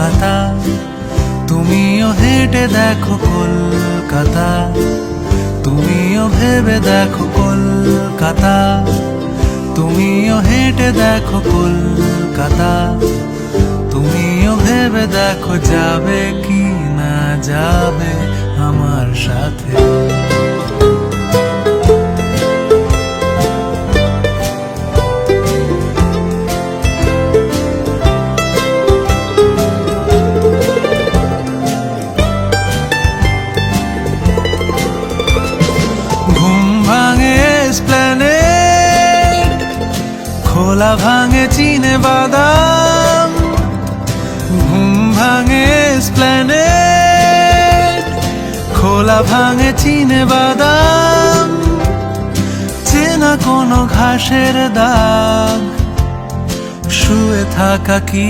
কলকাতা, তুমিও হেঁটে দেখো কলকাতা, তুমিও ভেবে দেখো কলকাতা, তুমিও হেঁটে দেখো কলকাতা, তুমিও ভেবে দেখো যাবে কি না যাবে আমার সাথে। ঘুম ভাঙে এসপ্ল্যানেড, খোলা ভাঙে চিনে বাদাম, ঘুম ভাঙে এসপ্ল্যানেড, খোলা ভাঙে চিনে বাদাম, চেনা কোনো ঘাসের দাগ, শুয়ে থাকা কি